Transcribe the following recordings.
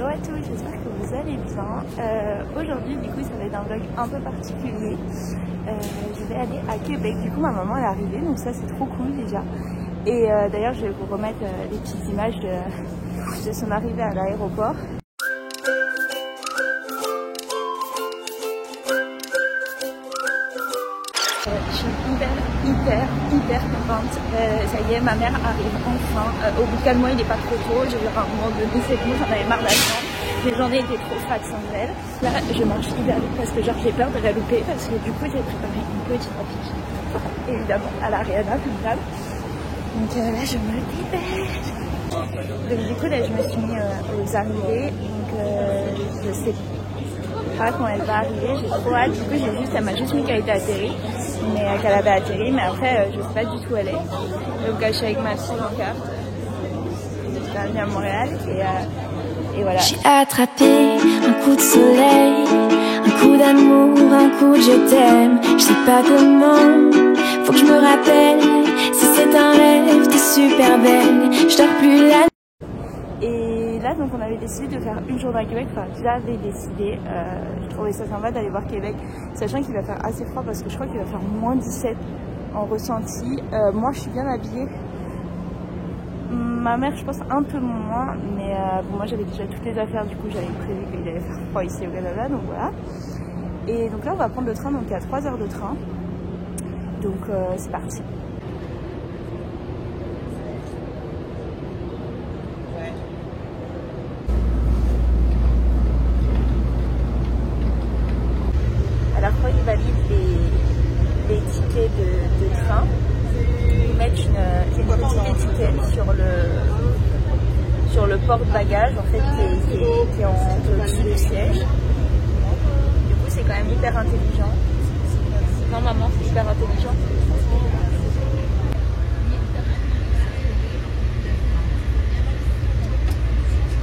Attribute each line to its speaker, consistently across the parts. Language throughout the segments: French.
Speaker 1: Hello à tous, j'espère que vous allez bien. Aujourd'hui du coup ça va être un vlog un peu particulier. Je vais aller à Québec, du coup ma maman est arrivée donc ça c'est trop cool déjà. Et d'ailleurs je vais vous remettre les petites images de son arrivée à l'aéroport. Je suis hyper contente. Ça y est, ma mère arrive enfin. Au bout de 4 mois, il n'est pas trop tôt. J'ai eu un moment donné, c'est bon, j'en avais marre d'attendre. Les journées étaient trop fades sans elle. Là, je marche hyper vite parce que genre j'ai peur de la louper parce que du coup, j'ai préparé une petite affiche. Évidemment, à l'Ariana, comme d'hab. Donc là, je me dépêche. Donc du coup, là, je me suis mis aux arrivées. Donc je sais pas quand elle va arriver. J'ai trop hâte. Du coup, elle m'a juste mis qu'elle était atterrie. Mais qu'elle avait atterri, mais après je sais pas du tout où elle est. Donc je suis avec ma fille en carte. J'espère venir à Montréal et voilà.
Speaker 2: J'ai attrapé un coup de soleil, un coup d'amour, un coup de je t'aime. Je sais pas comment, faut que je me rappelle. Si c'est un rêve, t'es super belle. Je dors plus la.
Speaker 1: Et là donc on avait décidé de faire une journée à Québec, enfin j'avais décidé, je trouvais ça sympa d'aller voir Québec, sachant qu'il va faire assez froid parce que je crois qu'il va faire moins 17 en ressenti. Moi je suis bien habillée, ma mère je pense un peu moins, mais bon, moi j'avais déjà toutes les affaires, du coup j'avais prévu qu'il allait faire froid ici au Canada, donc voilà. Et donc là on va prendre le train, donc il y a 3 heures de train, donc c'est parti. Alors quand ils valident les tickets de train, ils mettent une petite étiquette sur le porte-bagages en fait qui est au-dessus du siège. Du coup c'est quand même hyper intelligent. Non maman, c'est hyper intelligent.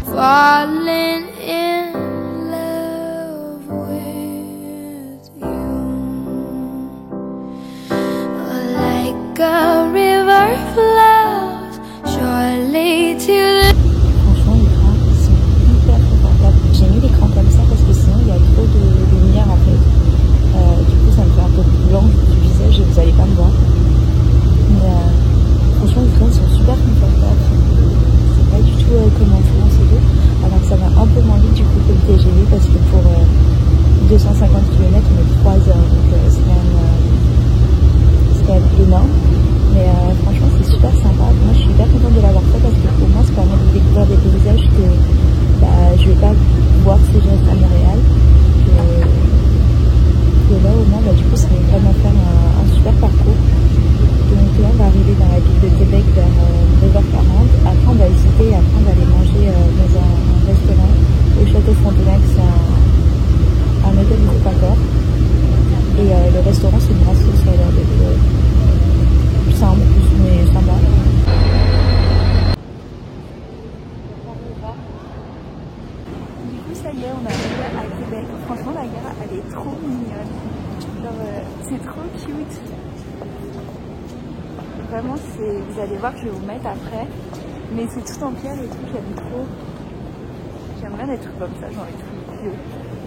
Speaker 2: Falling in. A river flows surely to the.
Speaker 3: Franchement, les crans ils sont hyper confortables. J'ai mis l'écran comme ça parce que sinon il y a trop de lumière en fait. Du coup, ça me fait un peu blanc du visage et vous allez pas me voir. Mais franchement, les crans sont super confortables. C'est pas du tout comme en France et tout. Alors que ça va un peu moins vite du coup que le TGV parce que pour 250 km on met 3 heures. Donc c'est quand même énorme. Mais franchement c'est super sympa. Moi je suis hyper contente de l'avoir fait parce que pour moi ça permet de découvrir des paysages que je vais pas voir si je reste à Montréal. Que là au moins du coup ça va vraiment faire un super parcours. Donc là on va arriver dans la ville de Québec vers 9h40. Après on va hésiter et après on va aller manger dans un restaurant au Château Frontenac. C'est un hôtel du groupe Accor. Et le restaurant c'est une brasserie, ça a l'air d'être simple, mais sympa.
Speaker 1: Du coup ça y est, on est arrivé à Québec. Franchement la gare elle est trop mignonne. Genre c'est trop cute. Vraiment vous allez voir, je vais vous mettre après. Mais c'est tout en pierre et tout, j'aime trop. J'aime bien des trucs comme ça, genre les trucs vieux.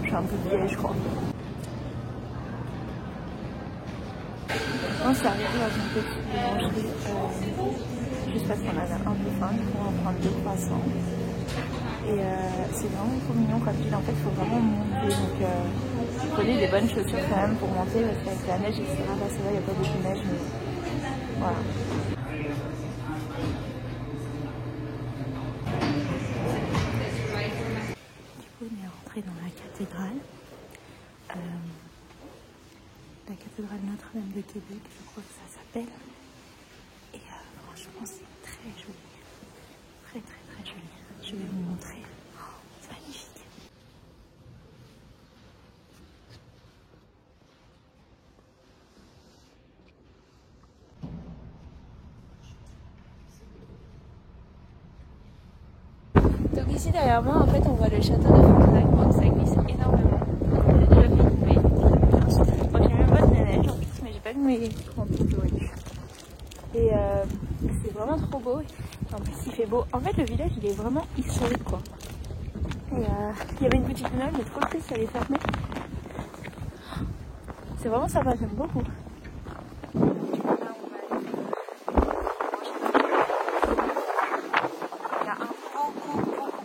Speaker 1: Je suis un peu vieille je crois. On s'est arrivé dans une petite boulangerie juste parce qu'on avait un peu faim, du coup on va prendre 2 croissants. Et c'est vraiment trop mignon comme ville, en fait il faut vraiment monter, donc prenez des bonnes chaussures quand même pour monter parce qu'avec la neige etc. Là c'est vrai il n'y a pas beaucoup de neige mais voilà. Du coup on est rentré dans la cathédrale. La cathédrale Notre-Dame de Québec, je crois que ça s'appelle. Et franchement, c'est très joli. Très joli. Je vais vous montrer. Oh, c'est magnifique. Donc ici derrière moi, en fait, on voit le château de Frontenac. Donc ça glisse énormément. J'ai déjà fait une bouée. Moi, j'ai même pas de neige en plus, mais j'ai pas vu mes crampons que j'aurais dû. Et c'est vraiment trop beau. En plus, il fait beau. En fait, le village, il est vraiment historique, quoi.
Speaker 3: Et il y avait une boutique Noël, mais trop triste, elle est fermée. C'est vraiment sympa, j'aime beaucoup.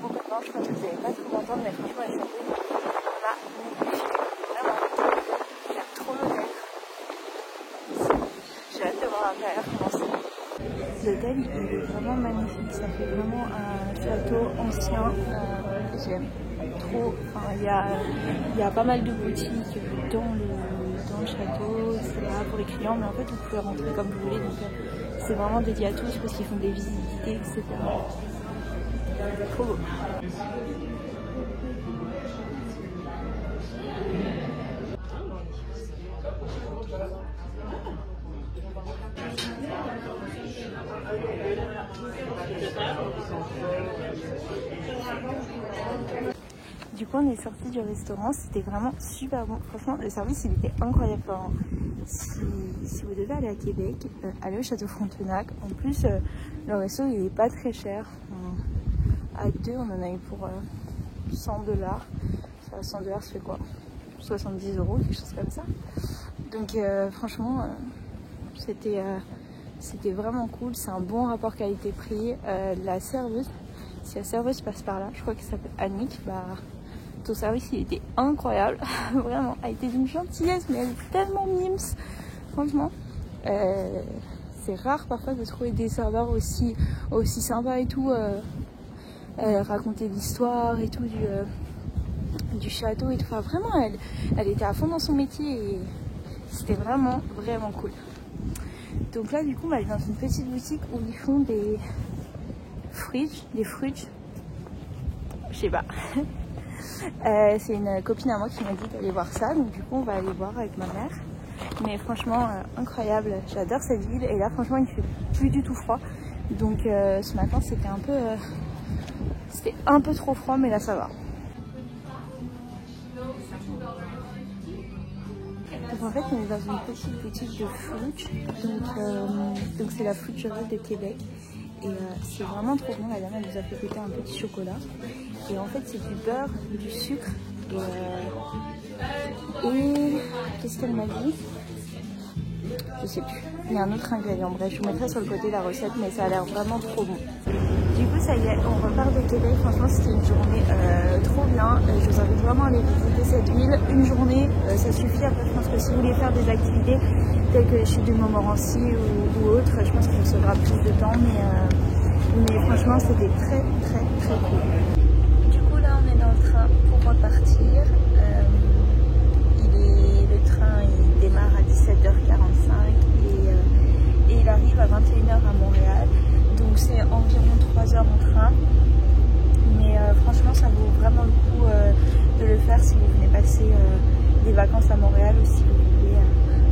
Speaker 3: Mais franchement elle s'appelle magnifique, vraiment, j'aime trop l'hôtel, j'ai hâte de voir l'intérieur comment c'est. L'hôtel il est vraiment magnifique, ça fait vraiment un château ancien, j'aime trop, enfin il y a pas mal de boutiques dans le château, etc. pour les clients, mais en fait vous pouvez rentrer comme vous voulez, donc c'est vraiment dédié à tous parce qu'ils font des visites guidées, etc. Trop beau. Du coup on est sorti du restaurant, c'était vraiment super bon, franchement le service il était incroyable. Enfin, si vous devez aller à Québec, allez au Château Frontenac. En plus le resto il est pas très cher, à 2 on en a eu pour $100. Ça, $100 ça fait quoi, 70 €, quelque chose comme ça. Donc franchement c'était vraiment cool, c'est un bon rapport qualité-prix. La serveuse, si la serveuse passe par là, je crois qu'elle s'appelle Annick, ton service il était incroyable, vraiment, elle était d'une gentillesse, mais elle est tellement mimes, franchement. C'est rare parfois de trouver des serveurs aussi sympas et tout, raconter l'histoire et tout du château et tout. Enfin, vraiment, elle était à fond dans son métier et c'était vraiment cool. Donc là, du coup, on va aller dans une petite boutique où ils font des fruits, je sais pas. C'est une copine à moi qui m'a dit d'aller voir ça, donc du coup on va aller voir avec ma mère. Mais franchement incroyable, j'adore cette ville et là franchement il fait plus du tout froid. Donc ce matin c'était un peu trop froid, mais là ça va. Donc en fait on est dans une petite boutique de fruits, donc c'est la fruiterie de Québec. Et c'est vraiment trop bon, la dame elle nous a fait goûter un petit chocolat. Et en fait c'est du beurre, du sucre et qu'est-ce qu'elle m'a dit? Je sais plus. Il y a un autre ingrédient, bref je vous mettrai sur le côté la recette, mais ça a l'air vraiment trop bon. Du coup ça y est, on repart de Québec, franchement c'était une journée trop bien. Je vous invite vraiment à aller visiter cette ville. Une journée ça suffit, après je pense que si vous voulez faire des activités telles que les chutes de Montmorency ou autres, je pense qu'il vous faudra plus de temps, mais franchement c'était très cool. Du coup là on est dans le train pour repartir. Le train il démarre à 17h45 et il arrive à 21h à Montréal, donc c'est environ 3 heures en train, mais franchement ça vaut vraiment le coup de le faire si vous venez passer des vacances à Montréal ou si vous vivez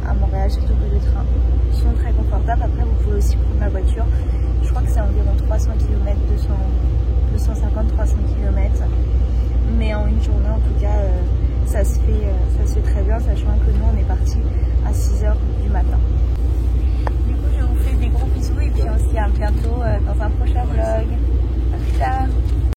Speaker 3: à Montréal, surtout que les trains sont très confortables. Après vous pouvez aussi prendre la voiture, je crois que c'est environ 300 km, 250-300 km, mais en une journée en tout cas ça se fait très bien, sachant que nous on est parti à 6h du matin. Du coup je vous fais des gros bisous et puis on se dit à bientôt dans un prochain vlog.